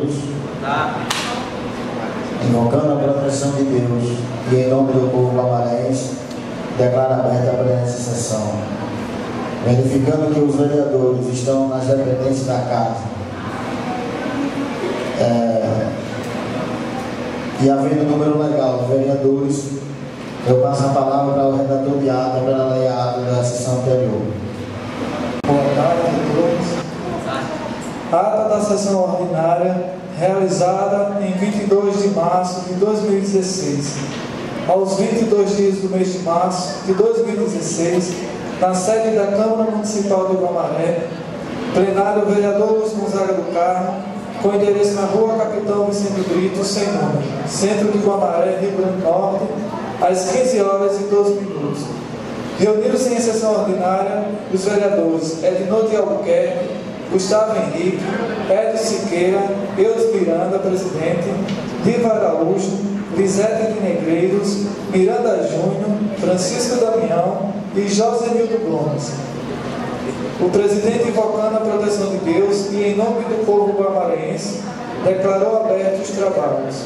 todos. Invocando a proteção de Deus e em nome do povo guamarense, declaro aberta a presente sessão. Verificando que os vereadores estão nas dependências da casa, e havendo número legal de vereadores, eu passo a palavra para o redator de ata para ler a ata da sessão anterior. Boa tarde a todos. Ata da sessão ordinária realizada em 22 de março de 2016. Aos 22 dias do mês de março de 2016, na sede da Câmara Municipal de Guamaré, plenário vereador Luiz Gonzaga do Carmo, com endereço na Rua Capitão Vicente Brito, sem número, centro de Guamaré, Rio Grande do Norte, às 15 horas e 12 minutos. Reuniram-se em sessão ordinária os vereadores Edinô de Albuquerque, Gustavo Henrique, Edio Siqueira, Eudes Miranda, presidente, Diva Araújo, Lisete de Negreiros, Miranda Júnior, Francisco Damião e José Nildo Gomes. O presidente, invocando a proteção de Deus e em nome do povo guamarense, declarou abertos os trabalhos.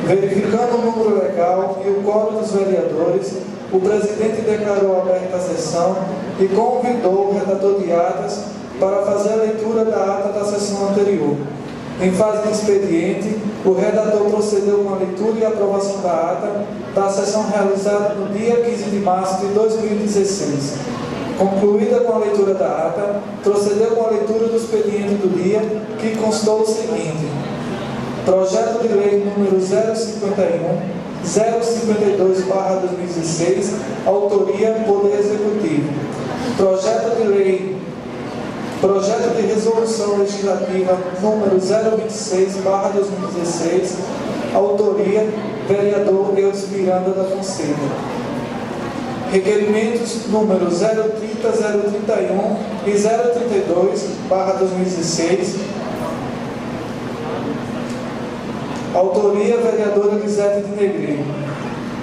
Verificando o número legal e o quórum dos vereadores, o presidente declarou aberta a sessão e convidou o redator de atas para fazer a leitura da ata da sessão anterior. Em fase de expediente, o redator procedeu com a leitura e aprovação da ata da sessão realizada no dia 15 de março de 2016. Concluída com a leitura da ata, procedeu com a leitura do expediente do dia, que constou o seguinte: Projeto de Lei número 052/2016, autoria Poder Executivo. Projeto de Resolução Legislativa número 026/2016, autoria vereador Eudes Miranda da Fonseca. Requerimentos número 030, 031 e 032/2016, autoria vereadora Lisete de Negreiros.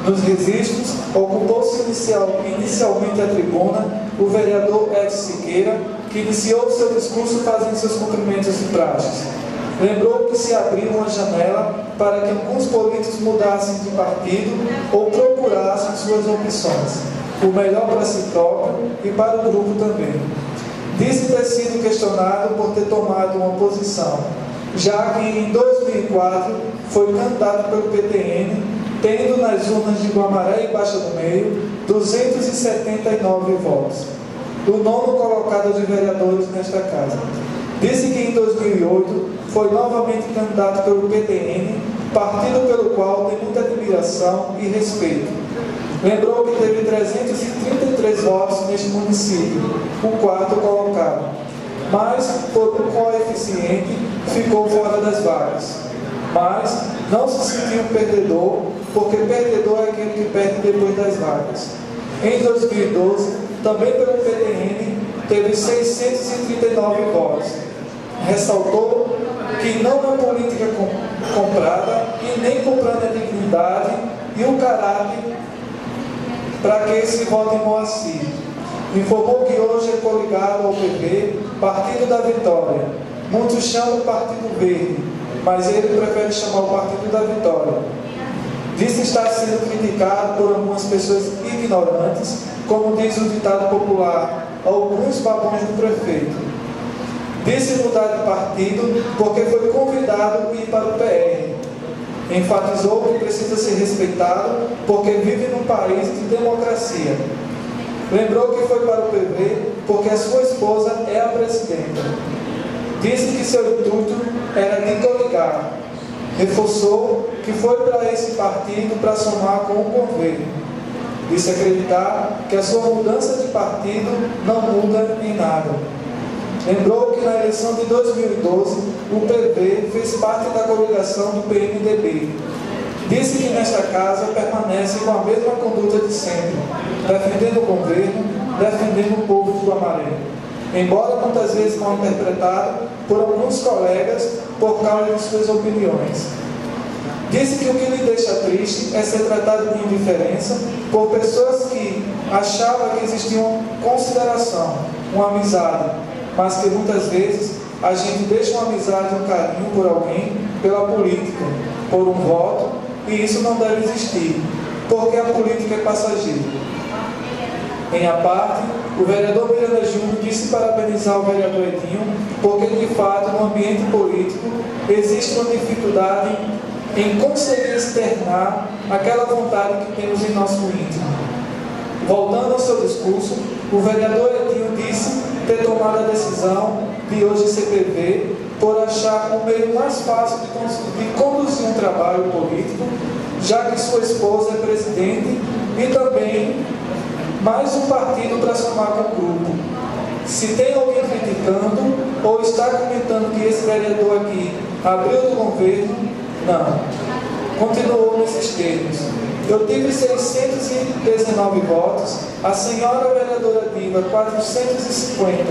Nos registros, ocupou-se inicialmente a tribuna o vereador Edio Siqueira, que iniciou seu discurso fazendo seus cumprimentos de praxe. Lembrou que se abriu uma janela para que alguns políticos mudassem de partido ou procurassem suas opções, o melhor para si próprio e para o grupo também. Disse ter sido questionado por ter tomado uma posição, já que em 2004 foi candidato pelo PTN, tendo nas urnas de Guamaré e Baixa do Meio 279 votos, o nono colocado de vereadores nesta casa. Disse que em 2008 foi novamente candidato pelo PTN, partido pelo qual tem muita admiração e respeito. Lembrou que teve 333 votos neste município, o quarto colocado, mas por um coeficiente ficou fora das vagas. Mas não se sentiu perdedor, porque perdedor é aquele que perde depois das vagas. Em 2012, também pelo PTN, teve 639 votos. Ressaltou que não é política comprada e nem comprando a dignidade e o caráter para que se vote em Moacir. Informou que hoje é coligado ao PV, Partido da Vitória. Muitos chamam Partido Verde, mas ele prefere chamar o Partido da Vitória. Disse estar sendo criticado por algumas pessoas ignorantes, como diz o ditado popular, alguns babões do prefeito. Disse mudar de partido porque foi convidado a ir para o PR. Enfatizou que precisa ser respeitado porque vive num país de democracia. Lembrou que foi para o PV porque a sua esposa é a presidenta. Disse que seu intuito era de coligar. Reforçou que foi para esse partido para somar com o governo. Disse acreditar que a sua mudança de partido não muda em nada. Lembrou que na eleição de 2012, o PV fez parte da coligação do PMDB. Disse que nesta casa permanece com a mesma conduta de sempre, defendendo o governo, defendendo o povo de Guamaré, embora muitas vezes mal interpretado por alguns colegas por causa de suas opiniões. Disse que o que lhe deixa triste é ser tratado com indiferença por pessoas que achavam que existia uma consideração, uma amizade, mas que muitas vezes a gente deixa uma amizade, um carinho por alguém, pela política, por um voto, e isso não deve existir, porque a política é passageira. Em a parte, o vereador Miranda Júnior disse parabenizar o vereador Edinho, porque de fato no ambiente político existe uma dificuldade em conseguir externar aquela vontade que temos em nosso íntimo. Voltando ao seu discurso, o vereador Edinho disse ter tomado a decisão de hoje CPV por achar o meio mais fácil de conduzir um trabalho político, já que sua esposa é presidente e também mais um partido para somar com o grupo. Se tem alguém criticando ou está comentando que esse vereador aqui abriu do governo, não. Continuou nesses termos. Eu tive 619 votos, a senhora vereadora Diva 450,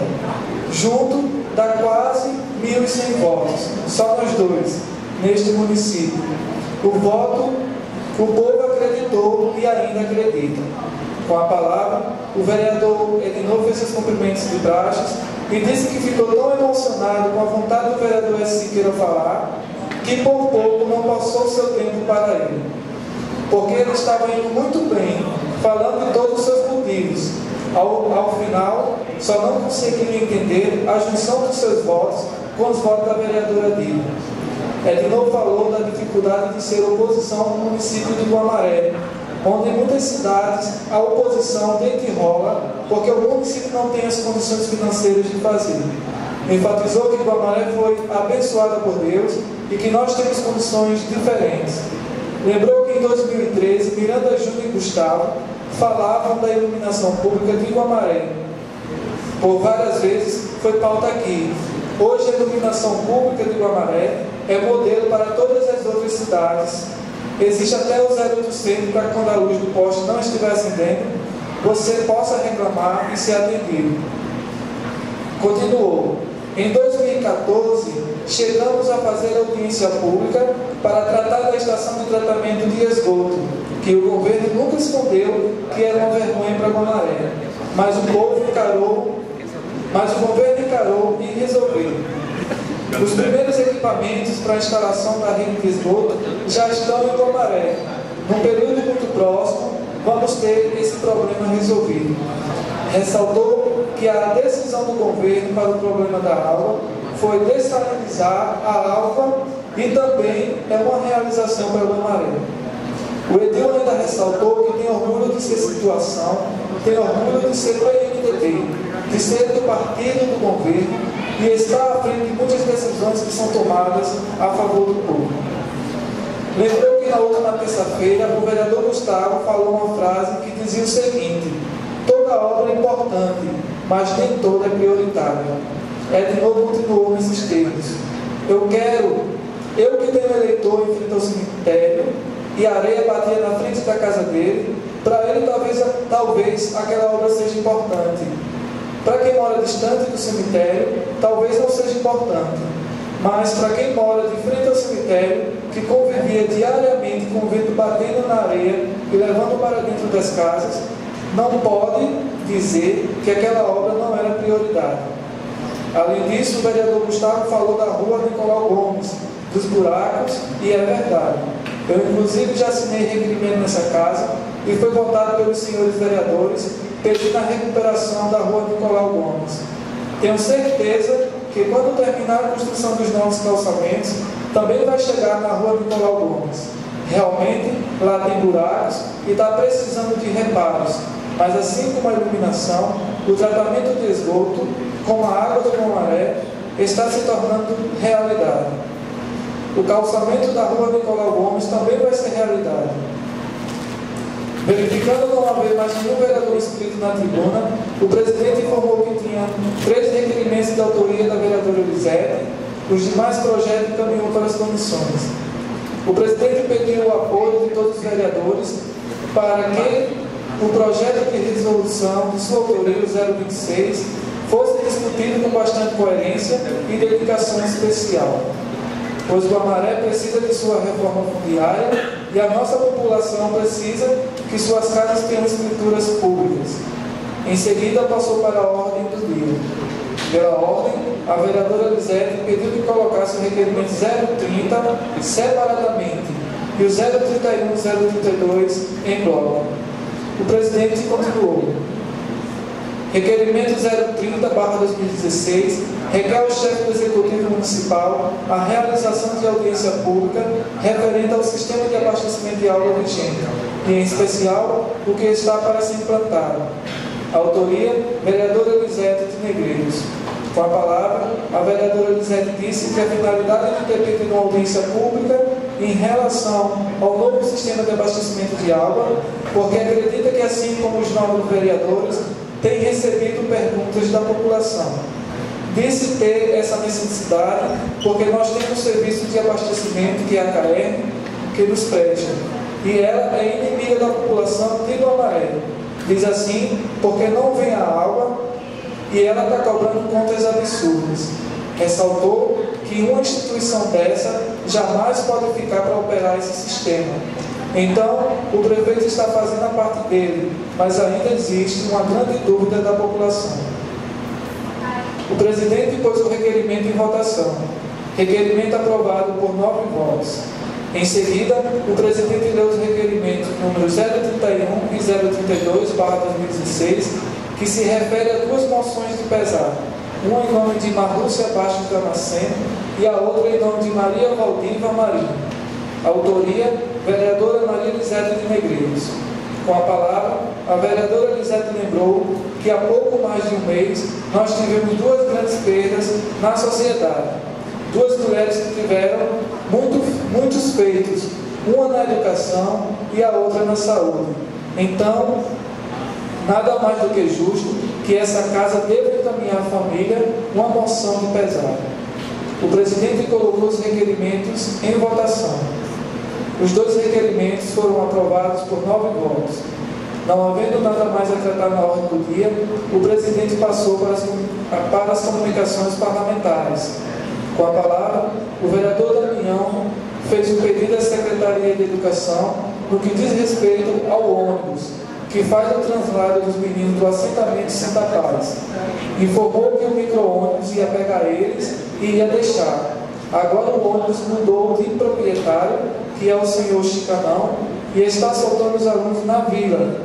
junto dá quase 1.100 votos, só nós dois, neste município. O povo acreditou e ainda acredita. Com a palavra, o vereador Edinô fez seus cumprimentos de praxes e disse que ficou tão emocionado com a vontade do vereador S. Siqueira falar, que por pouco não passou seu tempo para ele. Porque ele estava indo muito bem, falando de todos os seus motivos. Ao final, só não conseguiram entender a junção dos seus votos com os votos da vereadora Dilma. Edinô falou da dificuldade de ser oposição no município de Guamaré, onde em muitas cidades a oposição desenrola porque o município não tem as condições financeiras de fazer. Enfatizou que Guamaré foi abençoada por Deus e que nós temos condições diferentes. Lembrou que em 2013, Miranda Júnior e Gustavo falavam da iluminação pública de Guamaré. Por várias vezes foi pauta aqui. Hoje a iluminação pública de Guamaré é modelo para todas as outras cidades. Existe até o 0800 para que quando a luz do poste não estiver acendendo, você possa reclamar e ser atendido. Continuou. Em 2014, chegamos a fazer audiência pública para tratar da estação de tratamento de esgoto, que o governo nunca escondeu que era uma vergonha para Guamaré. Mas o governo encarou e resolveu. Os primeiros equipamentos para a instalação da rede de esgoto já estão em Guamaré. Num período muito próximo, vamos ter esse problema resolvido. Ressaltou que a decisão do governo para o problema da água foi dessalinizar a água e também é uma realização para Guamaré. O Edil ainda ressaltou que tem orgulho de ser situação, tem orgulho de ser do PMDB, de ser do partido do governo e está à frente de muitas decisões que são tomadas a favor do povo. Lembrou que na última terça-feira o vereador Gustavo falou uma frase que dizia o seguinte: toda obra é importante, mas nem toda é prioritária. Edinô continuou nesses termos. Eu que tenho eleitor em frente ao cemitério e a areia batia na frente da casa dele, para ele talvez aquela obra seja importante. Para quem mora distante do cemitério, talvez não seja importante. Mas para quem mora de frente ao cemitério, que convivia diariamente com o vento batendo na areia e levando para dentro das casas, não pode dizer que aquela obra não era prioridade. Além disso, o vereador Gustavo falou da rua Nicolau Gomes, dos buracos, e é verdade. Eu, inclusive, já assinei requerimento nessa casa e foi votado pelos senhores vereadores pedindo a recuperação da rua Nicolau Gomes. Tenho certeza que quando terminar a construção dos novos calçamentos, também vai chegar na rua Nicolau Gomes. Realmente, lá tem buracos e está precisando de reparos, mas assim como a iluminação, o tratamento de esgoto, como a água do Guamaré, está se tornando realidade. O calçamento da rua Nicolau Gomes também vai ser realidade. Verificando não haver mais nenhum vereador inscrito na tribuna, o presidente informou que tinha 3 requerimentos de autoria da vereadora Elisete, os demais projetos encaminhou para as comissões. O presidente pediu o apoio de todos os vereadores para que o projeto de resolução de sua autoria, o 026, fosse discutido com bastante coerência e dedicação especial, pois Guamaré precisa de sua reforma fundiária e a nossa população precisa que suas casas tenham escrituras públicas. Em seguida, passou para a ordem do dia. Pela ordem, a vereadora Lisete pediu que colocasse o requerimento 030 separadamente e o 031 e 032 em bloco. O presidente continuou. Requerimento 030/2016 requer ao chefe do Executivo Municipal a realização de audiência pública referente ao sistema de abastecimento de água vigente, e em especial o que está para ser implantado. Autoria, vereadora Elisete de Negreiros. Com a palavra, a vereadora Elisete disse que a finalidade de ter pedido uma audiência pública em relação ao novo sistema de abastecimento de água, porque acredita que, assim como os novos vereadores, tem recebido perguntas da população. Disse ter essa necessidade porque nós temos serviço de abastecimento, que é a CAERN, que nos presta, e ela é inimiga da população de Guamaré. Diz assim porque não vem a água e ela está cobrando contas absurdas. Ressaltou que uma instituição dessa jamais pode ficar para operar esse sistema. Então, o prefeito está fazendo a parte dele, mas ainda existe uma grande dúvida da população. O presidente pôs o requerimento em votação. Requerimento aprovado por 9 votos. Em seguida, o presidente leu os requerimentos números 031 e 032/2016, que se refere a 2 moções de pesar, uma em nome de Marlúcia Bastos Damasceno e a outra em nome de Maria Valdiva Marinho. Autoria, vereadora Maria Elisete de Negreiros. Com a palavra, a vereadora Elisete lembrou que há pouco mais de um mês nós tivemos 2 grandes perdas na sociedade. 2 mulheres que tiveram muitos feitos, uma na educação e a outra na saúde. Então, nada mais do que justo que essa casa deva encaminhar à família uma moção de pesar. O presidente colocou os requerimentos em votação. Os 2 requerimentos foram aprovados por 9 votos. Não havendo nada mais a tratar na ordem do dia, o presidente passou para as comunicações parlamentares. Com a palavra, o vereador Damião fez o pedido à Secretaria de Educação no que diz respeito ao ônibus, que faz o translado dos meninos do assentamento Santa Paz. Informou que o micro-ônibus ia pegar eles e ia deixar. Agora o ônibus mudou de proprietário, que é o senhor Chicanão, e está soltando os alunos na vila.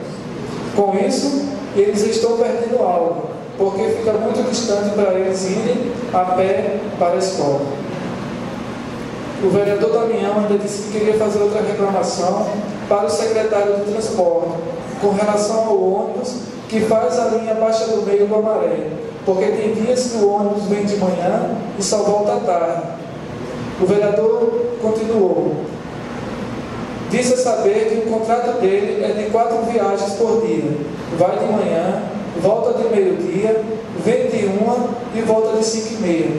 Com isso, eles estão perdendo aula, porque fica muito distante para eles irem a pé para a escola. O vereador Damião ainda disse que queria fazer outra reclamação para o secretário de transporte, com relação ao ônibus que faz a linha Baixa do Meio do Amaré, porque tem dias que o ônibus vem de manhã e só volta à tarde. O vereador continuou. Disse a saber que o contrato dele é de 4 viagens por dia. Vai de manhã, volta de meio-dia, vem de 1 e volta de 5h30.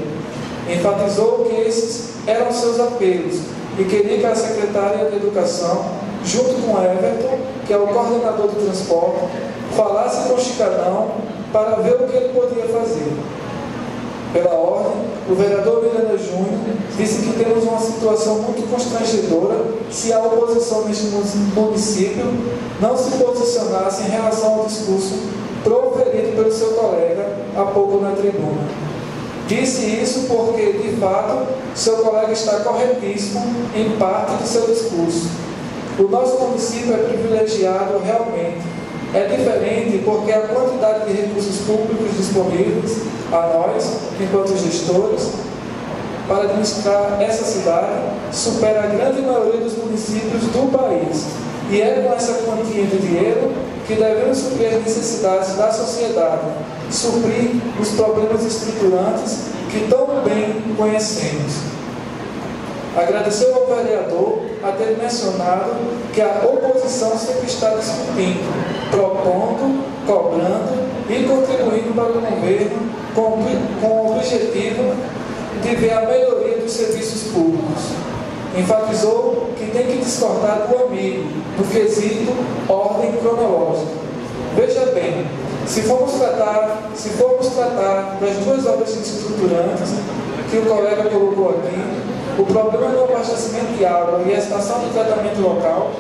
Enfatizou que esses eram seus apelos e queria que a secretária de Educação, junto com Everton, que é o coordenador do transporte, falasse com o Chicanão para ver o que ele podia fazer. Pela ordem, o vereador Miranda Júnior disse que temos uma situação muito constrangedora se a oposição neste município não se posicionasse em relação ao discurso proferido pelo seu colega há pouco na tribuna. Disse isso porque, de fato, seu colega está corretíssimo em parte de seu discurso. O nosso município é privilegiado realmente. É diferente porque a quantidade de recursos públicos disponíveis a nós, enquanto gestores, para administrar essa cidade, supera a grande maioria dos municípios do país. E é com essa quantia de dinheiro que devemos suprir as necessidades da sociedade, suprir os problemas estruturantes que tão bem conhecemos. Agradeceu ao vereador a ter mencionado que a oposição sempre está discutindo, propondo, cobrando e contribuindo para o governo com o objetivo de ver a melhoria dos serviços públicos. Enfatizou que tem que discordar do amigo, no quesito ordem cronológica. Veja bem, se formos tratar das 2 obras estruturantes que o colega colocou aqui, o problema do abastecimento de água e a estação de tratamento local,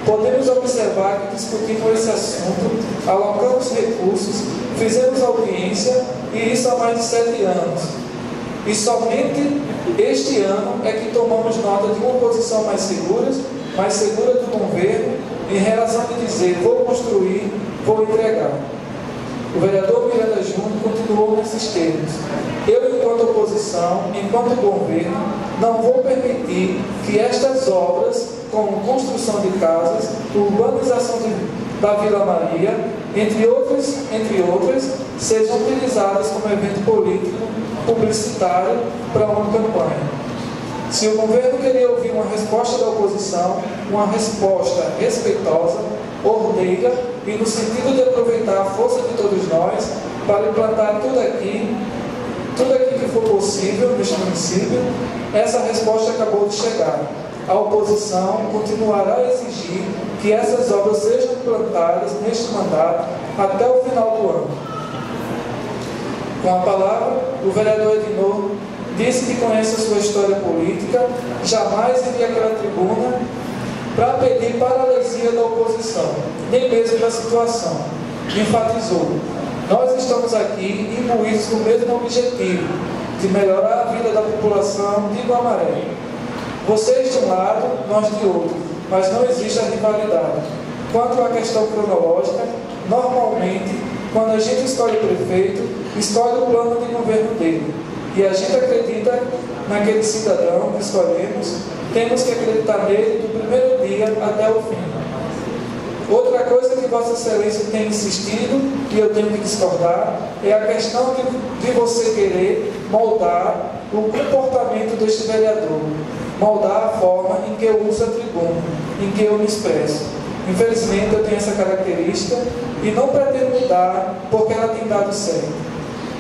podemos observar que discutimos esse assunto, alocamos recursos, fizemos audiência, e isso há mais de 7 anos. E somente este ano é que tomamos nota de uma posição mais segura do governo, em relação a dizer: vou construir, vou entregar. O vereador Miranda Júnior continuou nesses termos: eu, enquanto oposição, enquanto governo, não vou permitir que estas obras, como construção de casas, urbanização da Vila Maria, entre outras, sejam utilizadas como evento político, publicitário para uma campanha. Se o governo queria ouvir uma resposta da oposição, uma resposta respeitosa, ordeira e no sentido de aproveitar a força de todos nós para implantar tudo aqui que for possível neste município, essa resposta acabou de chegar. A oposição continuará a exigir que essas obras sejam implantadas neste mandato até o final do ano. Com a palavra, o vereador Edinor disse que conhece a sua história política, jamais iria àquela tribuna para pedir paralisia da oposição, nem mesmo da situação. Enfatizou: nós estamos aqui imbuídos com o mesmo objetivo, de melhorar a vida da população de Guamaré. Vocês de um lado, nós de outro, mas não existe a rivalidade. Quanto à questão cronológica, normalmente, quando a gente escolhe o prefeito, escolhe o plano de governo dele. E a gente acredita naquele cidadão que escolhemos, temos que acreditar nele do primeiro dia até o fim. Outra coisa que Vossa Excelência tem insistido, e eu tenho que discordar, é a questão de você querer moldar o comportamento deste vereador, moldar a forma em que eu uso a tribuna, em que eu me expresso. Infelizmente, eu tenho essa característica e não pretendo mudar porque ela tem dado certo.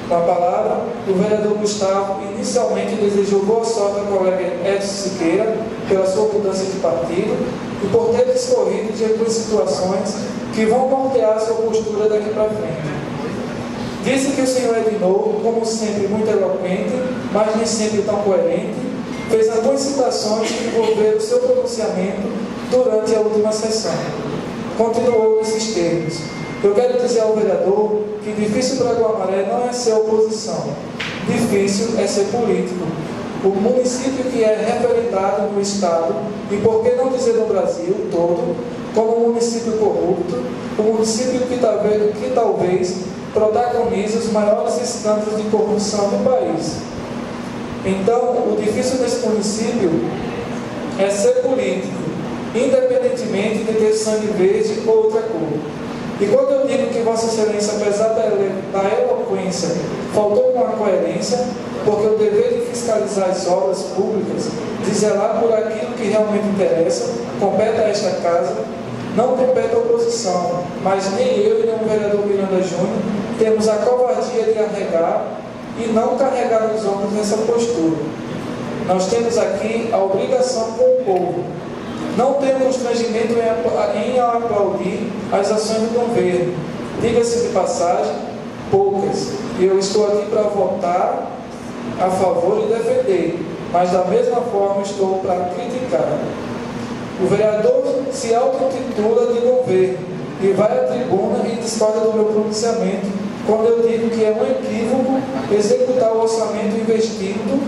Com a palavra, o vereador Gustavo inicialmente desejou boa sorte ao colega Edson Siqueira pela sua mudança de partido e por ter discorrido de algumas situações que vão nortear sua postura daqui para frente. Disse que o senhor Edinor, como sempre muito eloquente, mas nem sempre tão coerente, fez algumas citações que envolveram o seu pronunciamento durante a última sessão. Continuou nesses termos: eu quero dizer ao vereador que difícil para Guamaré não é ser oposição, difícil é ser político. O município que é referendado no Estado, e por que não dizer no Brasil todo, como um município corrupto, o município que talvez protagonize os maiores escândalos de corrupção do país. Então, o difícil desse município é ser político, independentemente de ter sangue verde ou outra cor. E quando eu digo que Vossa Excelência, apesar da eloquência, faltou com a coerência, porque o dever de fiscalizar as obras públicas, de zelar por aquilo que realmente interessa, compete a esta casa, não compete à oposição, mas nem eu e nem o vereador Miranda Júnior temos a covardia de arregar e não carregar nos ombros essa postura. Nós temos aqui a obrigação com o povo. Não temos constrangimento em aplaudir as ações do governo. Diga-se de passagem, poucas. E eu estou aqui para votar a favor e defender, mas da mesma forma estou para criticar. O vereador se auto-intitula de governo e vai à tribuna e discorda do meu pronunciamento quando eu digo que é um equívoco executar o orçamento investindo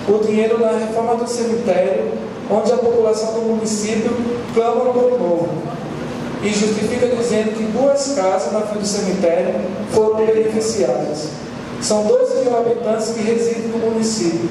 o dinheiro na reforma do cemitério, onde a população do município clama por um novo, e justifica dizendo que 2 casas na frente do cemitério foram beneficiadas. São 12 mil habitantes que residem no município.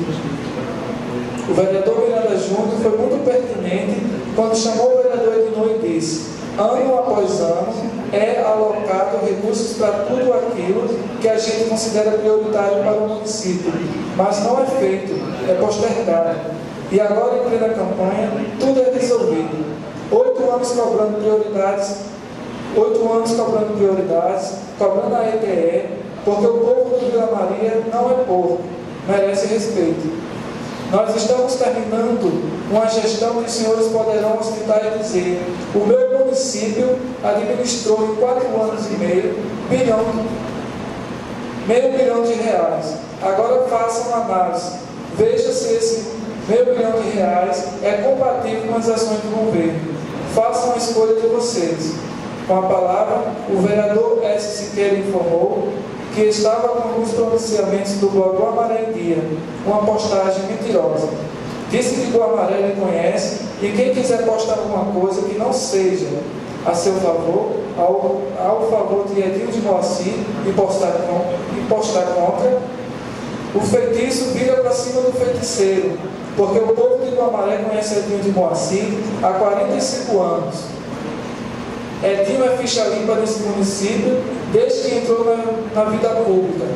O vereador Miranda Júnior foi muito pertinente quando chamou o vereador Edinor e disse: ano após ano é alocado recursos para tudo aquilo que a gente considera prioritário para o município, mas não é feito, é postergado. E agora, em plena campanha, tudo é resolvido. 8 anos cobrando prioridades, cobrando a ETE, porque o povo do Vila Maria não é porco, merece respeito. Nós estamos terminando uma gestão que os senhores poderão hospitar e dizer: o meu município administrou em 4 anos e meio meio bilhão de reais. Agora façam uma análise, veja se esse meio bilhão de reais é compatível com as ações do governo. façam a escolha de vocês. Com a palavra, o vereador S. Siqueira informou que estava com alguns pronunciamentos do blog Guamaré em Dia, uma postagem mentirosa. Disse que Guamaré lhe conhece e quem quiser postar alguma coisa que não seja a seu favor, ao favor de Edinho de Moacir e postar contra, o feitiço vira para cima do feiticeiro, porque o povo de Guamaré conhece Edinho de Moacir há 45 anos. Edinho é ficha limpa nesse município desde que entrou na vida pública.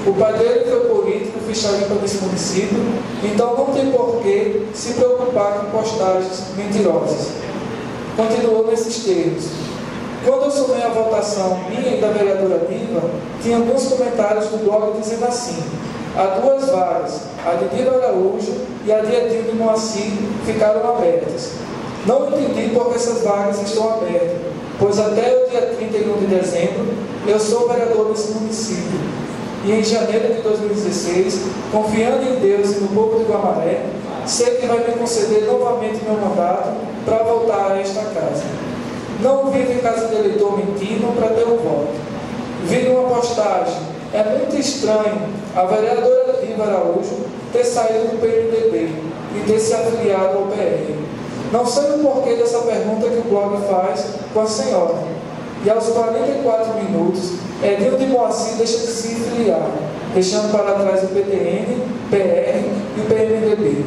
O pai dele foi político, ficha limpa nesse município, então não tem por que se preocupar com postagens mentirosas. Continuou nesses termos. Quando eu somei a votação minha e da vereadora Diva, tinha alguns comentários no blog dizendo assim: há 2 vagas, a de Diva Araújo e a de Edinho de Moacir ficaram abertas. Não entendi por que essas vagas estão abertas, pois até o dia 31 de dezembro eu sou vereador desse município. E em janeiro de 2016, confiando em Deus e no povo de Guamaré, sei que vai me conceder novamente meu mandato para voltar a esta casa. Não vivo em casa de eleitor mentindo para ter um voto. Vi uma postagem: é muito estranho a vereadora Diva Araújo ter saído do PMDB e ter se afiliado ao PR. Não sei o porquê dessa pergunta que o blog faz com a senhora. E aos 44 minutos, Edinho de Moacir deixa de se filiar, deixando para trás o PTN, PR e o PMDB.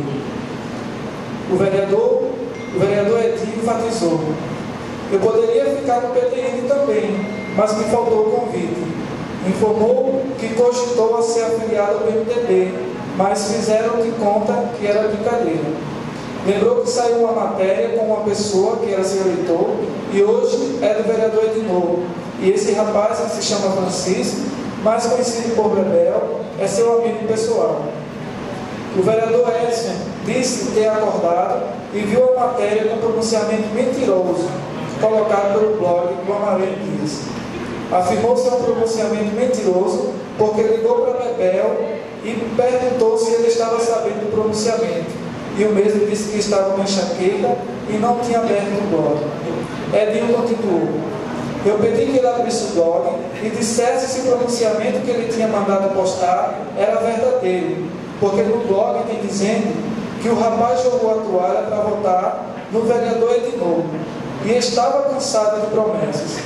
O vereador Edinho enfatizou: eu poderia ficar no PTN também, mas me faltou o convite. Informou que cogitou a ser afiliado ao PMDB, mas fizeram de conta que era brincadeira. Lembrou que saiu uma matéria com uma pessoa que era seu eleitor e hoje é do vereador Edinô. E esse rapaz, que se chama Francisco, mais conhecido por Bebel, é seu amigo pessoal. O vereador Edson disse ter acordado e viu a matéria com pronunciamento mentiroso colocado pelo blog Guamaré Dias. Afirmou ser um pronunciamento mentiroso porque ligou para Bebel e perguntou se ele estava sabendo do pronunciamento. E o mesmo disse que estava com enxaqueca e não tinha aberto o blog. Edinho continuou: eu pedi que ele abrisse o blog e dissesse se o pronunciamento que ele tinha mandado postar era verdadeiro, porque no blog tem dizendo que o rapaz jogou a toalha para votar no vereador Edinô e estava cansado de promessas.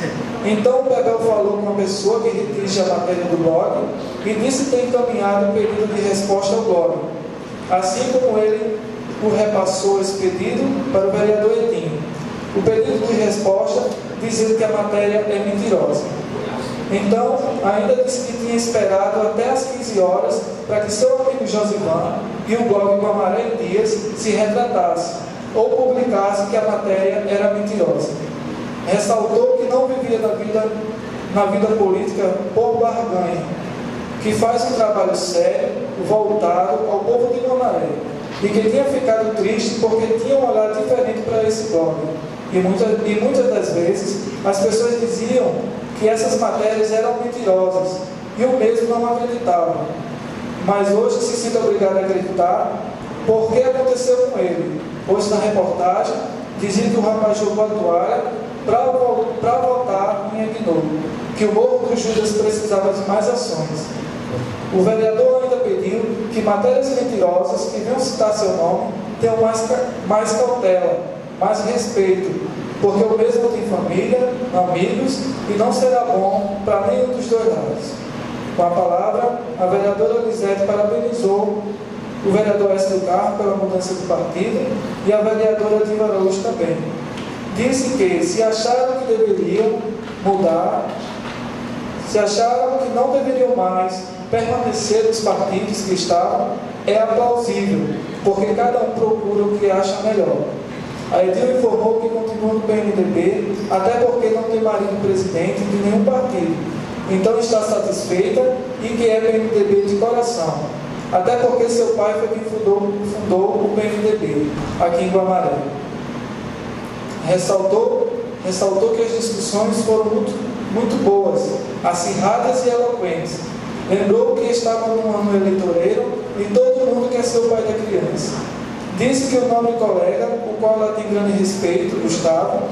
Então o Bebel falou com uma pessoa que redige a matéria do blog e disse ter encaminhado o pedido de resposta ao blog, assim como ele o repassou esse pedido para o vereador Edinho. O pedido de resposta dizendo que a matéria é mentirosa. Então, ainda disse que tinha esperado até às 15 horas para que seu amigo Josivan e o blog Guamaré Dias se retratassem ou publicassem que a matéria era mentirosa. Ressaltou que não vivia na vida política por barganha, que faz um trabalho sério, voltado ao povo de Guamaré, e que tinha ficado triste porque tinha um olhar diferente para esse blog. E muitas das vezes as pessoas diziam que essas matérias eram mentirosas, e o mesmo não acreditava. Mas hoje se sente obrigado a acreditar porque aconteceu com ele, pois na reportagem dizia que o rapaz jogou a toalha para votar em Edinô, que o Morro dos Judas precisava de mais ações. O vereador ainda pediu que matérias mentirosas que venham citar seu nome tenham mais cautela, mais respeito, porque o mesmo tem família, amigos e não será bom para nenhum dos dois lados. Com a palavra, a vereadora Lisete parabenizou o vereador Écio do Carmo pela mudança de partido e a vereadora Diva Araújo também. Disse que se acharam que deveriam mudar, se acharam que não deveriam mais permanecer nos partidos que estavam, é aplausível, porque cada um procura o que acha melhor. A Edil informou que continua no PMDB, até porque não tem marido presidente de nenhum partido, então está satisfeita e que é PMDB de coração, até porque seu pai foi quem fundou o PMDB, aqui em Guamaré. Ressaltou que as discussões foram muito boas, acirradas e eloquentes. Lembrou que estava no ano eleitoreiro e todo mundo quer ser o pai da criança. Disse que o nobre colega, o qual ela tem grande respeito, Gustavo,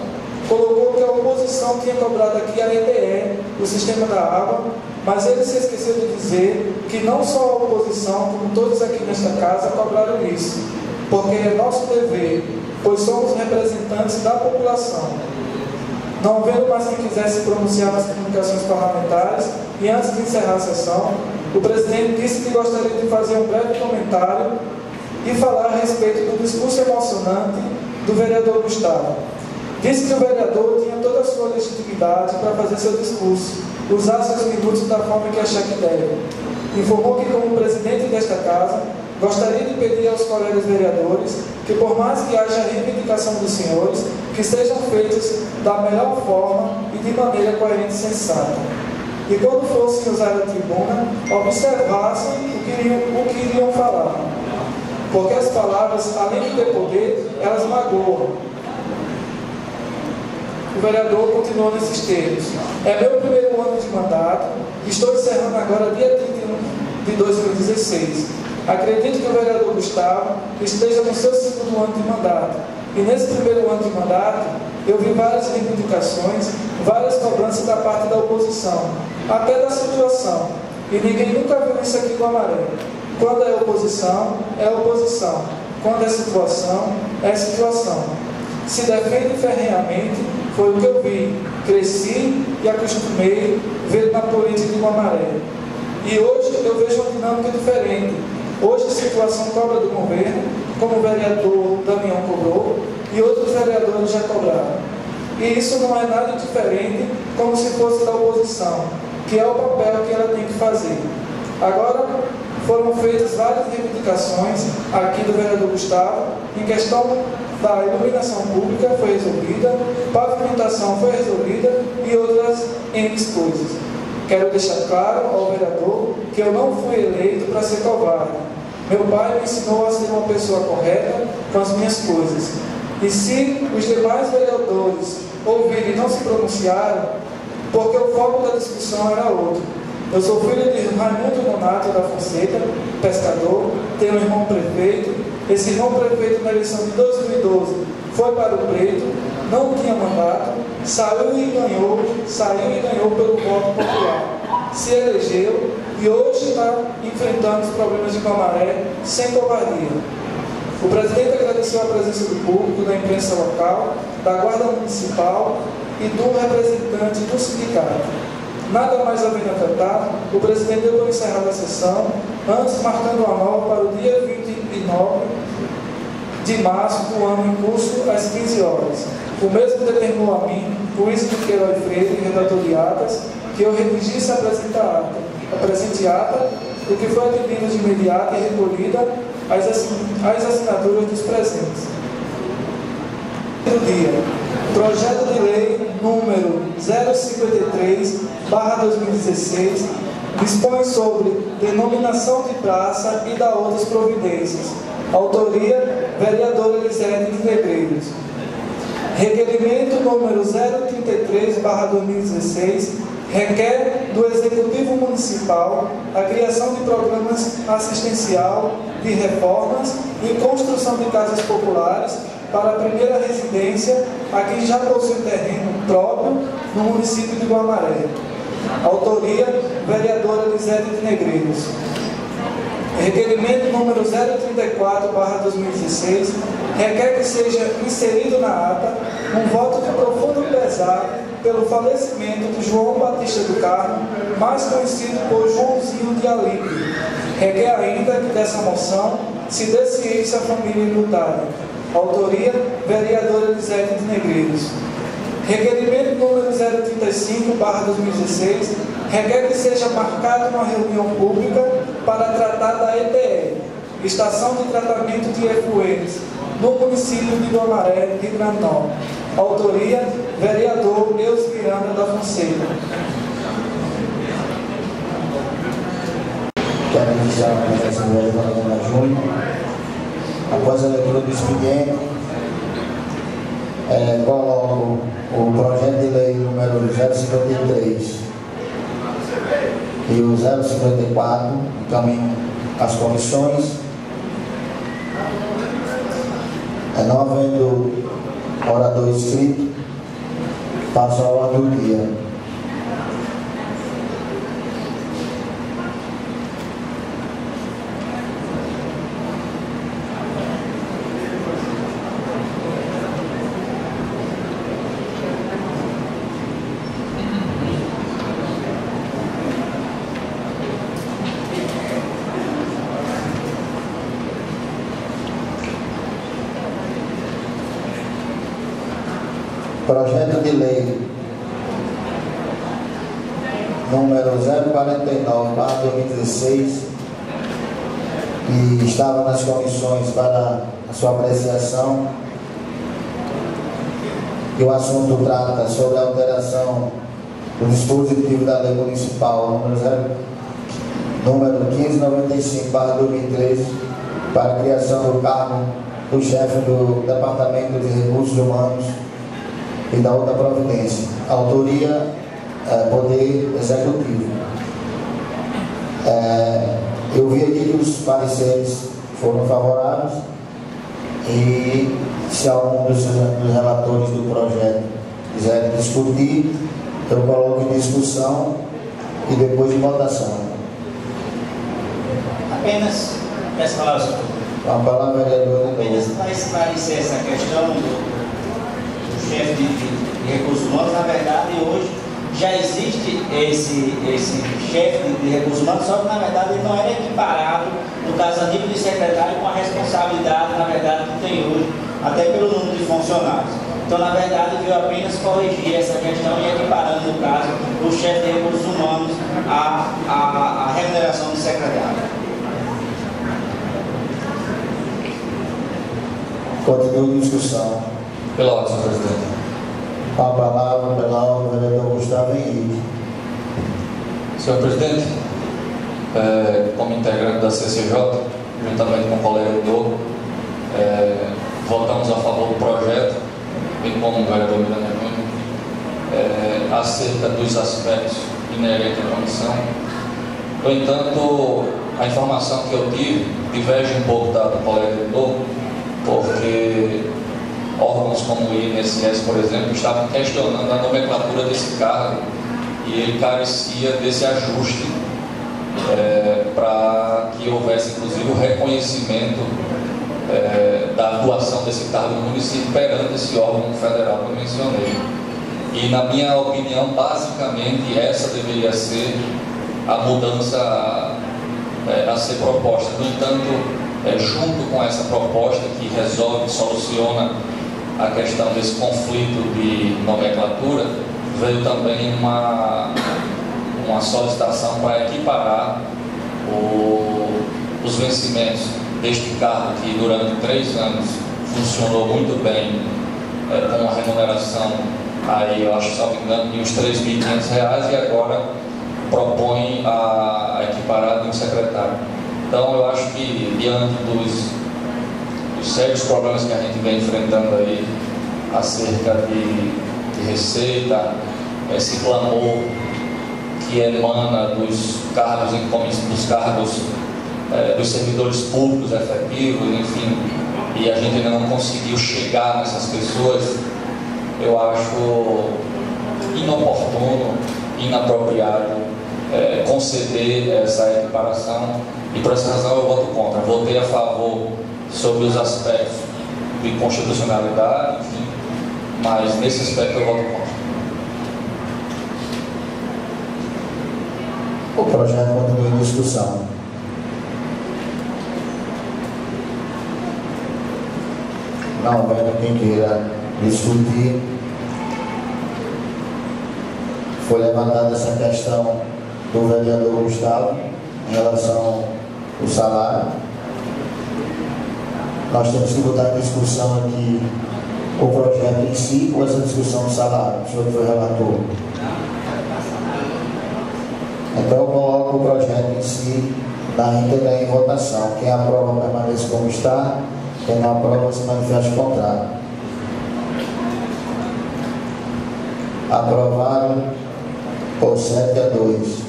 colocou que a oposição tinha cobrado aqui a EDE, o sistema da água, mas ele se esqueceu de dizer que não só a oposição, como todos aqui nesta casa, cobraram isso, porque é nosso dever, pois somos representantes da população. Não vendo mais quem quisesse se pronunciar nas comunicações parlamentares, e antes de encerrar a sessão, o presidente disse que gostaria de fazer um breve comentário e falar a respeito do discurso emocionante do vereador Gustavo. Disse que o vereador tinha toda a sua legitimidade para fazer seu discurso, usar seus minutos da forma que achar que deve. Informou que, como presidente desta casa, gostaria de pedir aos colegas vereadores que, por mais que haja reivindicação dos senhores, que sejam feitas da melhor forma e de maneira coerente e sensata. E quando fossem usar a tribuna, observassem o que iriam falar. Porque as palavras, além de ter poder, elas magoam. O vereador continuou nesses termos. É meu primeiro ano de mandato, estou encerrando agora dia 31 de 2016. Acredito que o vereador Gustavo esteja no seu segundo ano de mandato. E nesse primeiro ano de mandato, eu vi várias reivindicações, várias cobranças da parte da oposição, até da situação. E ninguém nunca viu isso aqui com Amaré. Quando é oposição, é oposição. Quando é situação, é situação. Se defende ferrenhamente, foi o que eu vi, cresci e acostumei ver na política de Amaré. E hoje eu vejo uma dinâmica diferente. Hoje a situação cobra do governo, como o vereador Damião cobrou, e outros vereadores já cobraram. E isso não é nada diferente como se fosse da oposição, que é o papel que ela tem que fazer. Agora, foram feitas várias reivindicações aqui do vereador Gustavo, em questão da iluminação pública foi resolvida, pavimentação foi resolvida e outras N coisas. Quero deixar claro ao vereador que eu não fui eleito para ser covarde. Meu pai me ensinou a ser uma pessoa correta com as minhas coisas. E se os demais vereadores ouvirem e não se pronunciaram, porque o foco da discussão era outro. Eu sou filho de Raimundo Nonato da Fonseca, pescador, tenho um irmão prefeito. Esse irmão prefeito, na eleição de 2012, foi para o Preto, não tinha mandato, saiu e ganhou pelo voto popular. Se elegeu e hoje está enfrentando os problemas de Amaré sem covardia. O presidente agradeceu a presença do público, da imprensa local, da Guarda Municipal e do representante do sindicato. Nada mais havendo a tratar, o presidente deu por encerrada a sessão, antes marcando a nova para o dia 29 de março do ano em curso, às 15 horas. O mesmo determinou a mim, Luiz de Queiroz Freire, redator de atas, que eu redigisse a presente ata, o que foi atendido de imediato e recolhida as assinaturas dos presentes. Dia. Projeto de Lei número 053/2016 dispõe sobre denominação de praça e da outras providências. Autoria, vereadora Elisete de Negreiros. Requerimento número 033/2016 requer do Executivo Municipal a criação de programas assistencial de reformas e construção de casas populares para a primeira residência a quem já possui terreno próprio no município de Guamaré. Autoria, vereadora Elisete de Negreiros. Requerimento número 034/2016 requer que seja inserido na ata um voto de profundo pesar pelo falecimento de João Batista do Carmo, mais conhecido por Joãozinho de Alípio. Requer ainda que dessa moção se dê ciência à família enlutada. Autoria, vereadora Elisete de Negreiros. Requerimento número 035/2016 requer que seja marcada uma reunião pública para tratar da ETE, Estação de Tratamento de Efluentes, no município de Guamaré, Rio Grande do Norte. Autoria, vereador Eus Miranda da Fonseca. Quero iniciar a presença do vereador Júnior. Após a leitura do expediente, coloco o projeto de lei número 053 e o 054, encaminho às comissões. Não havendo orador inscrito, passo a ordem do dia. Projeto de lei número 049/2016, que estava nas comissões para a sua apreciação, e o assunto trata sobre a alteração do dispositivo da lei municipal número 1595/2013 para a criação do cargo do chefe do Departamento de Recursos Humanos e da outra providência. Autoria, Poder Executivo. Eu vi aqui que os pareceres foram favoráveis, e se algum dos relatores do projeto quiser discutir, eu coloco em discussão e depois em votação. Apenas, peço palavras. A palavra vereadora. Apenas para esclarecer essa questão do chefe de recursos humanos. Na verdade, hoje já existe esse chefe de recursos humanos, só que na verdade ele não era equiparado, no caso a nível de secretário, com a responsabilidade, na verdade, que tem hoje, até pelo número de funcionários. Então, na verdade, veio apenas corrigir essa questão e equiparando, no caso, o chefe de recursos humanos à remuneração do secretário. Continua a discussão. Pela ordem, senhor presidente. Com a palavra, pela ordem, o vereador Gustavo Henrique. Senhor presidente, como integrante da CCJ, juntamente com o colega Diogo, votamos a favor do projeto, bem como o vereador Miranda Júnior, acerca dos aspectos inerentes à comissão. No entanto, a informação que eu tive diverge um pouco da do colega Diogo, porque órgãos como o INSS, por exemplo, estavam questionando a nomenclatura desse cargo, e ele carecia desse ajuste para que houvesse, inclusive, o reconhecimento da atuação desse cargo no município perante esse órgão federal que eu mencionei. E, na minha opinião, basicamente, essa deveria ser a mudança a ser proposta. No entanto, junto com essa proposta que resolve, soluciona a questão desse conflito de nomenclatura, veio também uma solicitação para equiparar os vencimentos deste cargo, que durante 3 anos funcionou muito bem, com uma remuneração, aí eu acho, se não me engano, de uns R$3.500, e agora propõe a equiparar de um secretário. Então, eu acho que, diante dos sérios problemas que a gente vem enfrentando aí, acerca de receita, esse clamor que emana dos cargos dos servidores públicos efetivos, enfim, e a gente ainda não conseguiu chegar nessas pessoas, eu acho inoportuno, inapropriado conceder essa equiparação, e por essa razão eu voto contra. Votei a favor sobre os aspectos de constitucionalidade, enfim, mas nesse aspecto eu voto contra. O projeto continua em discussão. Não vendo quem queira discutir, foi levantada essa questão do vereador Gustavo em relação ao salário. Nós temos que botar em discussão aqui o projeto em si, ou essa discussão do salário. O senhor que foi relator. Então eu coloco o projeto em si na íntegra em votação. Quem aprova permanece como está, quem não aprova se manifesta o contrário. Aprovado por 7-2.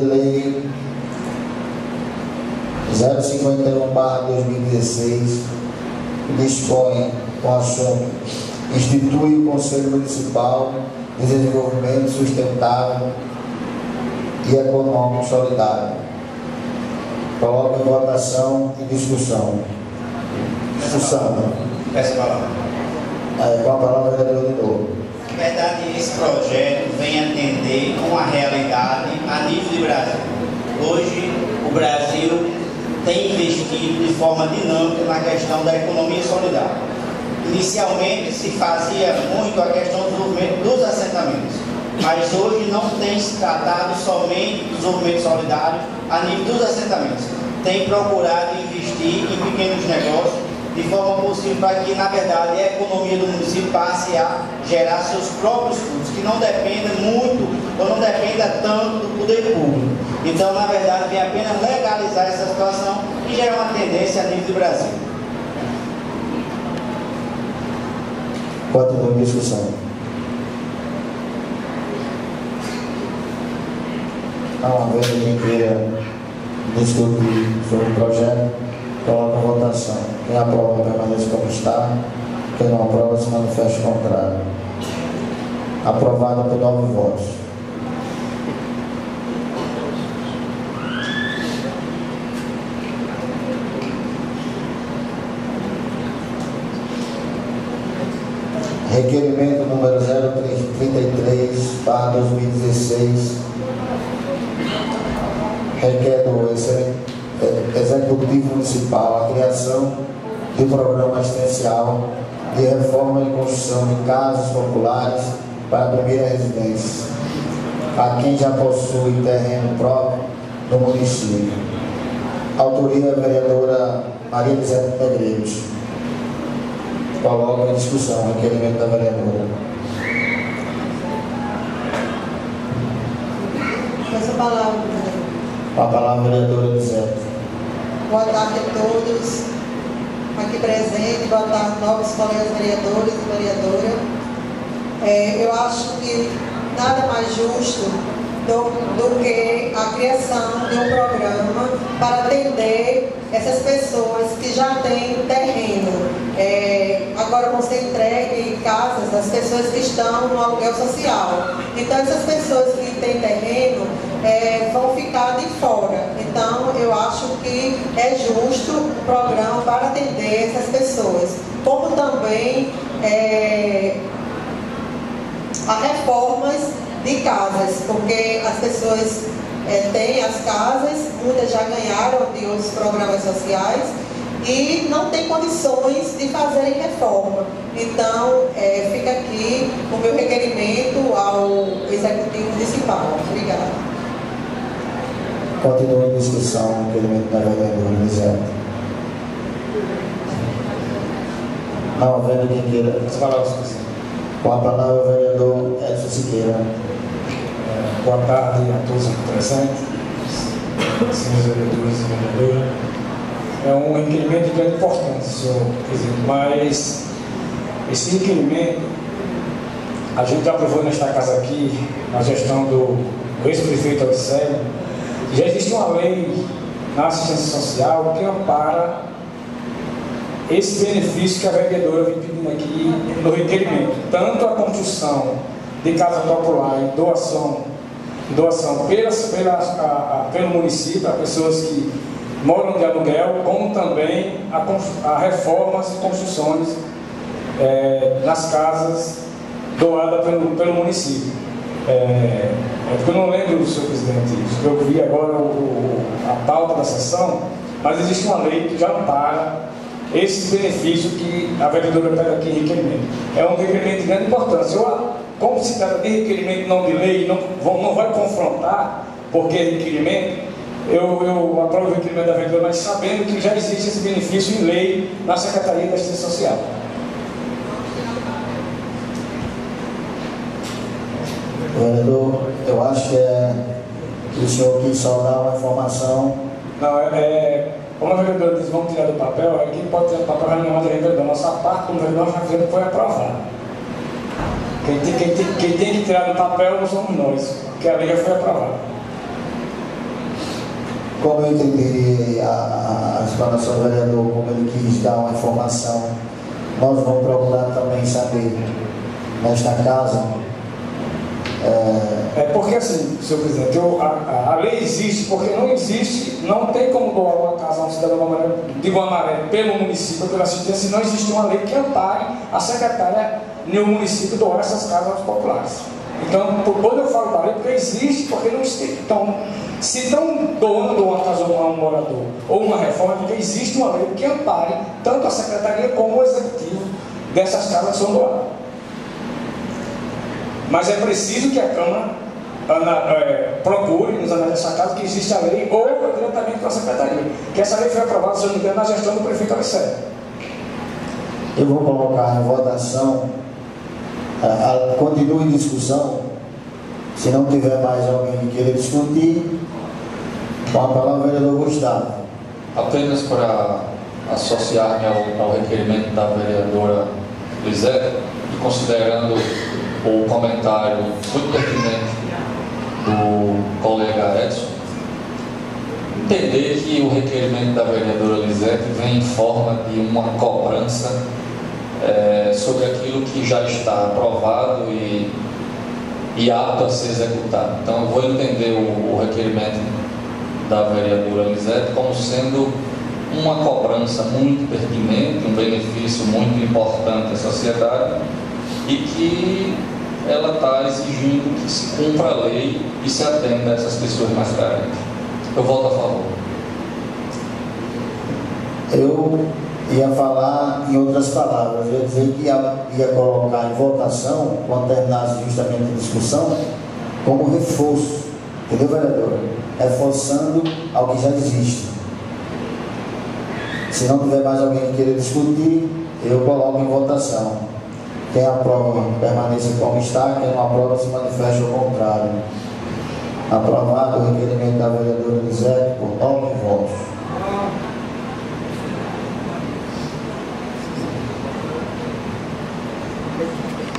lei 051/2016, que dispõe com o assunto institui o Conselho Municipal de Desenvolvimento Sustentável e Econômico Solidário. Coloco em votação e discussão. Peço a palavra. Com a palavra, vereador de novo. Na verdade, esse projeto vem atender uma realidade a nível de Brasil. Hoje, o Brasil tem investido de forma dinâmica na questão da economia solidária. Inicialmente, se fazia muito a questão do desenvolvimento dos assentamentos, mas hoje não tem se tratado somente do desenvolvimento solidário a nível dos assentamentos. Tem procurado investir em pequenos negócios de forma possível para que, na verdade, a economia do município passe a gerar seus próprios custos, que não dependa muito ou não dependa tanto do poder público. Então, na verdade, vem apenas legalizar essa situação e gerar uma tendência a nível do Brasil. Continua a discussão. Não havendo quem queira discutir sobre o projeto, coloca a votação. Quem aprova permanece como está. Quem não aprova se manifesta o contrário. Aprovado por 9 votos. Requerimento número 0333/2016 requer do Executivo Municipal a criação de um programa assistencial de reforma e construção de casas populares para a primeira residência, a quem já possui terreno próprio no município. Autoria da vereadora Maria Elisete Negreiros. Coloco em discussão o requerimento da vereadora. Essa palavra, Com a palavra, vereadora Elisete. boa tarde a todos aqui presentes, boa tarde, novos colegas vereadores e vereadoras. Eu acho que nada mais justo do que a criação de um programa para atender essas pessoas que já têm terreno. Agora vão ser entregues casas às pessoas que estão no aluguel social. Então, essas pessoas que têm terreno vão ficar de fora. Então, eu acho que é justo o programa para atender essas pessoas. Como também a reformas de casas, porque as pessoas têm as casas, muitas já ganharam de outros programas sociais e não têm condições de fazerem reforma. Então, fica aqui o meu requerimento ao Executivo Municipal. Obrigada. Continua em discussão o requerimento da vereadora Elisete. Não havendo quem queira. Com a palavra, o vereador Edson Siqueira. Boa tarde a todos aqui presentes, senhores vereadores e vereadoras. É um requerimento de grande importância, senhor presidente, mas esse requerimento a gente já aprovou nesta casa aqui, na gestão do ex-prefeito Alicélio. Já existe uma lei na assistência social que ampara esse benefício que a vereadora vem pedindo aqui no requerimento, tanto a construção de casa popular e doação pelo município, a pessoas que moram de aluguel, como também a reformas e construções nas casas doadas pelo município. Porque eu não lembro, senhor presidente, eu vi agora a pauta da sessão, mas existe uma lei que já ampara esse benefício que a vereadora pede aqui em requerimento. É um requerimento de grande importância. Como se trata de requerimento, não de lei, não vai confrontar, porque é requerimento, eu aprovo o requerimento da vereadora, mas sabendo que já existe esse benefício em lei na Secretaria da Assistência Social. Vereador, eu acho que o senhor quis só dar uma informação. Não, como a vereadora diz, vamos tirar do papel, quem pode tirar do papel é a reunião da vereadora. Nossa parte, como vereador, já fizemos, foi aprovada. Quem tem que tirar do papel não somos nós, porque a lei já foi aprovada. como eu entendi a explanação do vereador, como ele quis dar uma informação, nós vamos procurar também saber nesta casa. Porque assim, senhor presidente, a lei existe, porque não existe, não tem como doar uma casa a um cidadão de Guamaré pelo município, pela assistência, não existe uma lei que ampare a secretária no município doar essas casas aos populares. Então, quando eu falo da lei, porque existe, porque não existe. Então, se estão doando uma casa a um morador ou uma reforma, porque existe uma lei que ampare tanto a secretaria como o executivo dessas casas que são doadas. Mas é preciso que a Câmara procure nos anais dessa casa que existe a lei ou diretamente com a secretaria. Que essa lei foi aprovada, se eu não me engano, na gestão do prefeito Alessandro. Eu vou colocar em votação, continue em discussão. Se não tiver mais alguém que queira discutir, com a palavra o vereador Gustavo. Apenas para associar-me ao requerimento da vereadora Lisete, e considerando o comentário muito pertinente do colega Edson, entender que o requerimento da vereadora Lisete vem em forma de uma cobrança sobre aquilo que já está aprovado e apto a ser executado. Então eu vou entender o requerimento da vereadora Lisete como sendo uma cobrança muito pertinente, um benefício muito importante à sociedade, e que ela está exigindo que se cumpra a lei e se atenda a essas pessoas mais carentes. Eu voto a favor. Eu ia falar em outras palavras, eu ia dizer que ia colocar em votação, quando terminasse justamente a discussão, como reforço, entendeu, vereadora? Reforçando ao que já existe. Se não tiver mais alguém que queira discutir, eu coloco em votação. Quem aprova, permaneça como está. Quem não aprova, se manifesta ao contrário. Aprovado o requerimento da vereadora Lisete por 9 votos.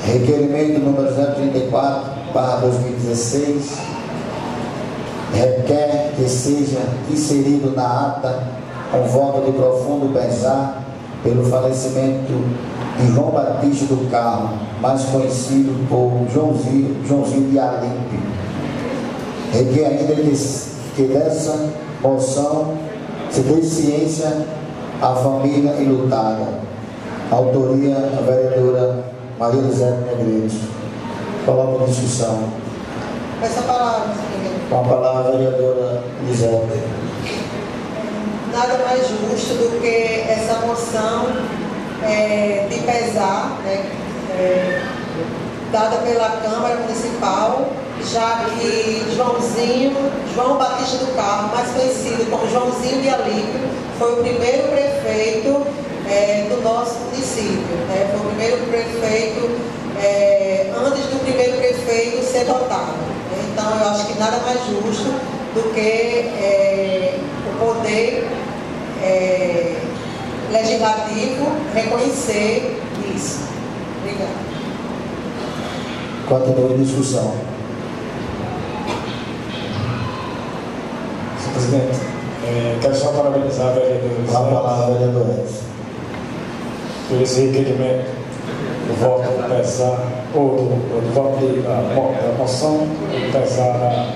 Requerimento número 034/2016 requer que seja inserido na ata um voto de profundo pesar pelo falecimento de João Batista do Carmo, mais conhecido por Joãozinho de Alimpe. Requer ainda que dessa moção se dê ciência à família enlutada. Autoria, a vereadora Maria Lisete Negreiros. Coloco em discussão. Essa palavra, senhor. Com a palavra, a vereadora Lisete. Nada mais justo do que essa moção de pesar, né, dada pela Câmara Municipal, já que João Batista do Carmo, mais conhecido como Joãozinho de Alimpe, foi o primeiro prefeito do nosso município, né? Foi o primeiro prefeito, antes do primeiro prefeito ser votado. Então, eu acho que nada mais justo do que o poder legislativo reconhecer isso. Obrigada. Continua em discussão. Senhor presidente, quero só parabenizar a vereadora Com a palavra, vereador Edson. por esse requerimento do voto pesar, ou do voto da moção do pesar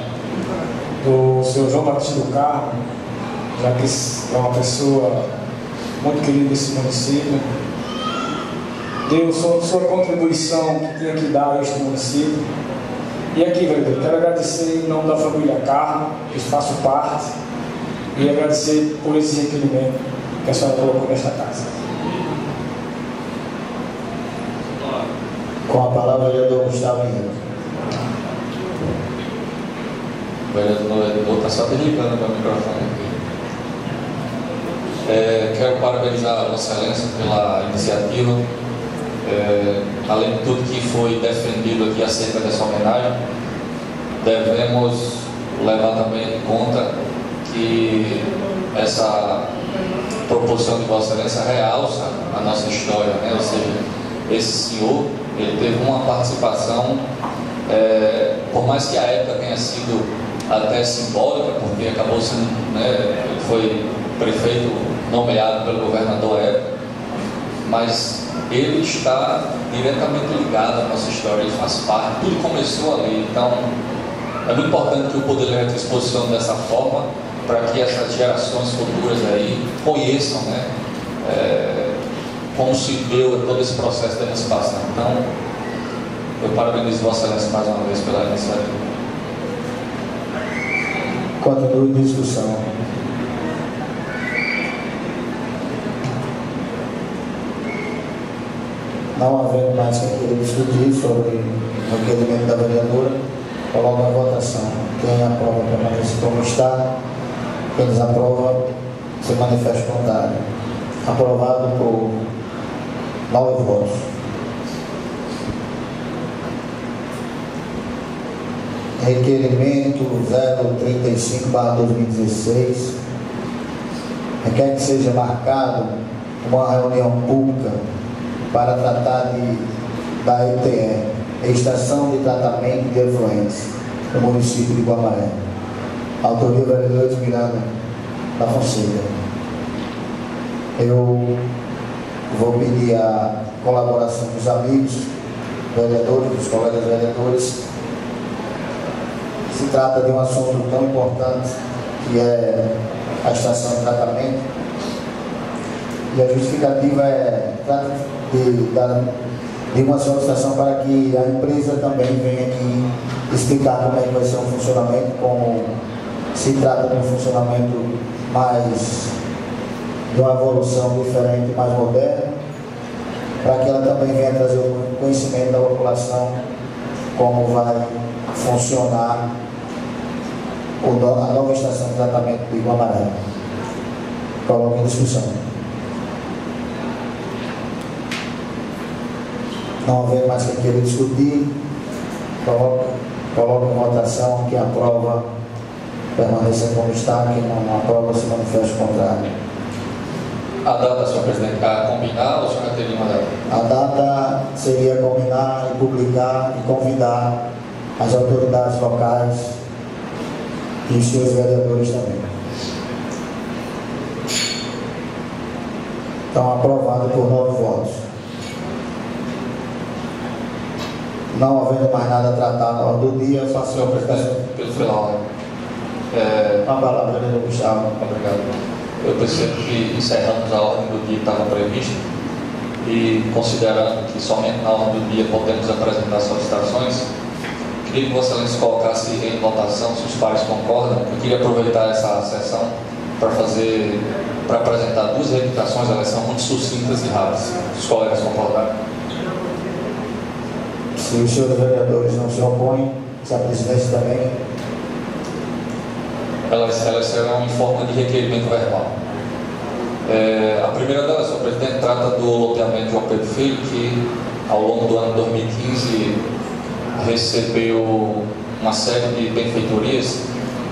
do senhor João Batista do Carmo, já que é uma pessoa muito querida desse município, deu sua contribuição que tinha que dar a este município. E aqui, vereador, quero agradecer em nome da família Carmo, que faço parte, e agradecer por esse requerimento que a senhora colocou nesta casa. Com a palavra, vereador Gustavo Henrique. O vereador está só desligando para o microfone aqui. Quero parabenizar a Vossa Excelência pela iniciativa. Além de tudo que foi defendido aqui acerca dessa homenagem, devemos levar também em conta que essa proposição de Vossa Excelência realça a nossa história, né? Ou seja, esse senhor, ele teve uma participação, por mais que a época tenha sido até simbólica, porque acabou sendo, ele foi prefeito nomeado pelo governador à época, mas ele está diretamente ligado à nossa história, ele faz parte, tudo começou ali. Então é muito importante que o Poder Legislativo se posicione dessa forma, para que essas gerações futuras aí conheçam, como se deu todo esse processo de emancipação. Então, eu parabenizo Vossa Excelência mais uma vez pela iniciativa. Continue a discussão. Não havendo mais que queira discutir sobre o requerimento da vereadora, coloco a votação. Quem aprova permanece como está. Quem desaprova se manifesta contrário. Aprovado por 9 votos. Requerimento 035/2016 requer que seja marcado uma reunião pública para tratar da ETE, Estação de Tratamento de Efluentes, no município de Guamaré. Autoria vereador Miranda da Fonseca. Eu vou pedir a colaboração dos amigos vereadores, dos colegas vereadores. Se trata de um assunto tão importante que é a estação de tratamento, e a justificativa trata de uma solicitação para que a empresa também venha aqui explicar como é que vai ser o funcionamento, como se trata de um funcionamento de uma evolução diferente, mais moderna, para que ela também venha trazer o conhecimento da população como vai funcionar a nova estação de tratamento de Guamaré. Coloque em discussão. Não havendo mais quem queira discutir, coloque em votação. Quem aprova permaneça como está, quem não aprova se manifesta contrário. A data, senhor presidente, para combinar ou o senhor teria uma data? A data seria combinar e publicar e convidar as autoridades locais e os seus vereadores também. Então, aprovado por 9 votos. Não havendo mais nada tratado na ordem do dia, faço Senhor presidente, pelo final. Uma palavra, vereador Gustavo. Obrigado. Eu percebo que encerramos a ordem do dia que estava prevista e, considerando que somente na ordem do dia podemos apresentar solicitações, queria que Vossa Excelência colocasse em votação, se os pares concordam. Eu queria aproveitar essa sessão para apresentar 2 reivindicações, elas são muito sucintas e rápidas. Os colegas concordarem. Se os senhores vereadores não se opõem, se a presidência também. Elas serão em forma de requerimento verbal. A primeira delas, senhor presidente, trata do loteamento João Pedro Filho, que ao longo do ano 2015 recebeu uma série de benfeitorias,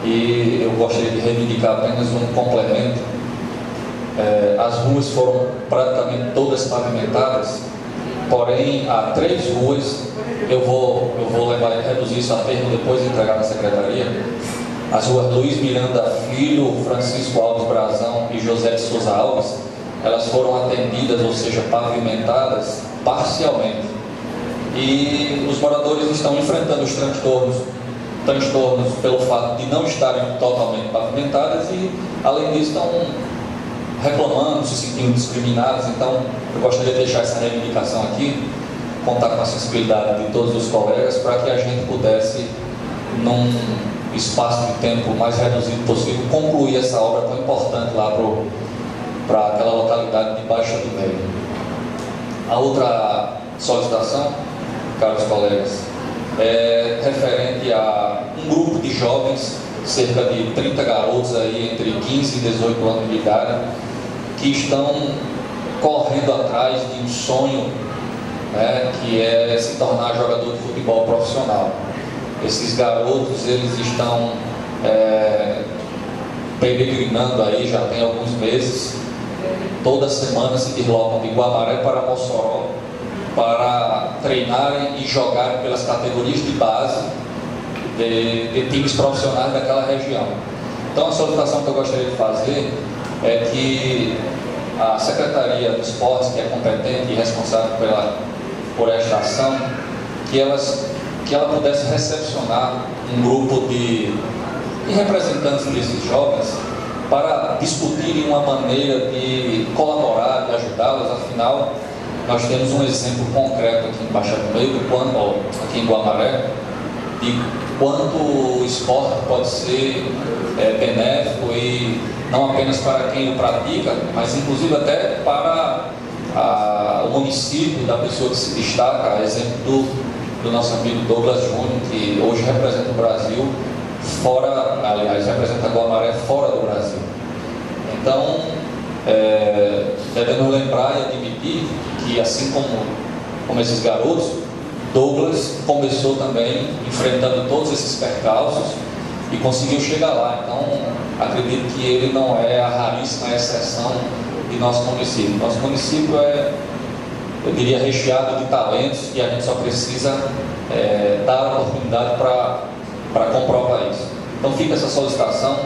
e eu gostaria de reivindicar apenas um complemento. As ruas foram praticamente todas pavimentadas, porém há 3 ruas, eu vou reduzir isso a termo depois de entregar na secretaria. As ruas Luiz Miranda Filho, Francisco Alves Brazão e José de Souza Alves, elas foram atendidas, ou seja, pavimentadas parcialmente. E os moradores estão enfrentando os transtornos pelo fato de não estarem totalmente pavimentadas e, além disso, estão reclamando, se sentindo discriminados. Então, eu gostaria de deixar essa reivindicação aqui, contar com a sensibilidade de todos os colegas, para que a gente pudesse, num espaço de tempo mais reduzido possível, concluir essa obra tão importante lá para aquela localidade de Baixa do Meio. A outra solicitação, caros colegas, é referente a um grupo de jovens, cerca de 30 garotos aí entre 15 e 18 anos de idade, que estão correndo atrás de um sonho, que é se tornar jogador de futebol profissional. Esses garotos, eles estão peregrinando aí já tem alguns meses. Toda semana se deslocam de Guamaré para Mossoró para treinarem e jogarem pelas categorias de base de times profissionais daquela região. Então, a solicitação que eu gostaria de fazer é que a Secretaria do Esporte, que é competente e responsável por esta ação, que ela pudesse recepcionar um grupo de representantes desses jovens para discutirem uma maneira de colaborar, de ajudá-los. Afinal, nós temos um exemplo concreto aqui em Baixada do Meio, aqui em Guamaré, de quanto o esporte pode ser benéfico, e não apenas para quem o pratica, mas inclusive até para o município da pessoa que se destaca, exemplo do nosso amigo Douglas Júnior, que hoje representa o Brasil representa Guamaré fora do Brasil. Então, devemos lembrar e admitir que, assim como esses garotos, Douglas começou também enfrentando todos esses percalços e conseguiu chegar lá. Então, acredito que ele não é a raríssima exceção de nosso município. Nosso município eu diria, recheado de talentos, e a gente só precisa dar a oportunidade para comprovar isso. Então fica essa solicitação,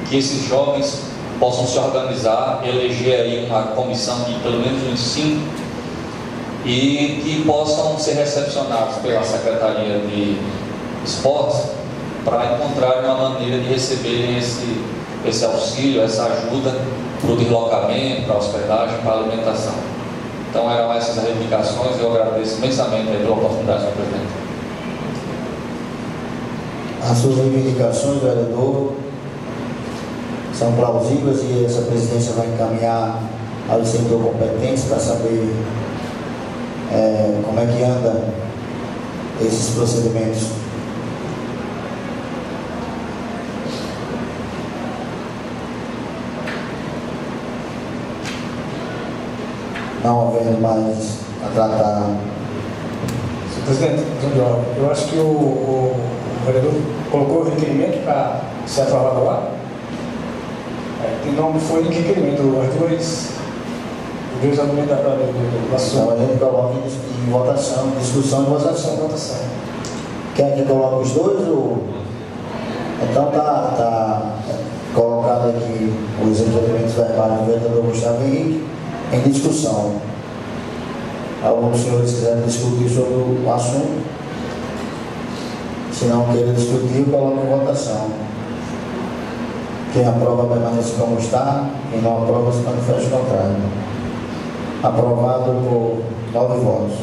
que esses jovens possam se organizar, eleger aí uma comissão de pelo menos uns 5, e que possam ser recepcionados pela Secretaria de Esportes para encontrar uma maneira de receberem esse auxílio, essa ajuda para o deslocamento, para a hospedagem, para a alimentação. Então eram essas reivindicações, e eu agradeço imensamente pela oportunidade, senhor presidente. As suas reivindicações, vereador, são plausíveis, e essa presidência vai encaminhar ao setor competente para saber como é que anda esses procedimentos. Não havendo mais a tratar. Senhor presidente, eu acho que o vereador colocou o requerimento para ser aprovado lá. Não foi nem requerimento, os dois argumentos do assunto. Então a gente coloca em votação, discussão e votação. Quer que coloque os dois? Então está colocado aqui os requerimentos verbais do vereador Gustavo Henrique em discussão. Alguns dos senhores quiserem discutir sobre o assunto, se não queira discutir, coloca em votação. Quem aprova permanece como está, quem não aprova se manifesta o contrário. Aprovado por 9 votos.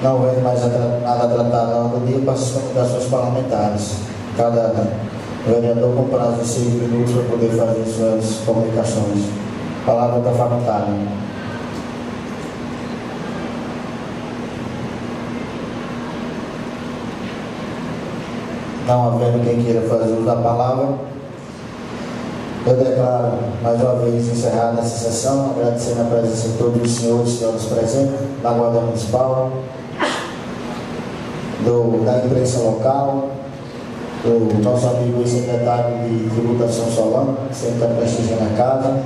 Não havendo mais nada a tratar na ordem do dia, para as comunicações parlamentares. Cada vereador com prazo de 6 minutos para poder fazer suas comunicações. Palavra da facultada. Não havendo quem queira fazer uso da palavra, eu declaro mais uma vez encerrada essa sessão, agradecendo a presença de todos os senhores e senhoras presentes, da Guarda Municipal, da imprensa local, do nosso amigo e secretário de Tributação Solano, que sempre está prestigiando a casa,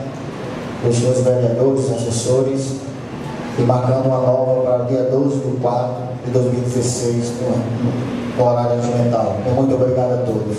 dos senhores vereadores, assessores, e marcando uma nova para o dia 12 de 4 de 2016, no horário regimental. Muito obrigado a todos.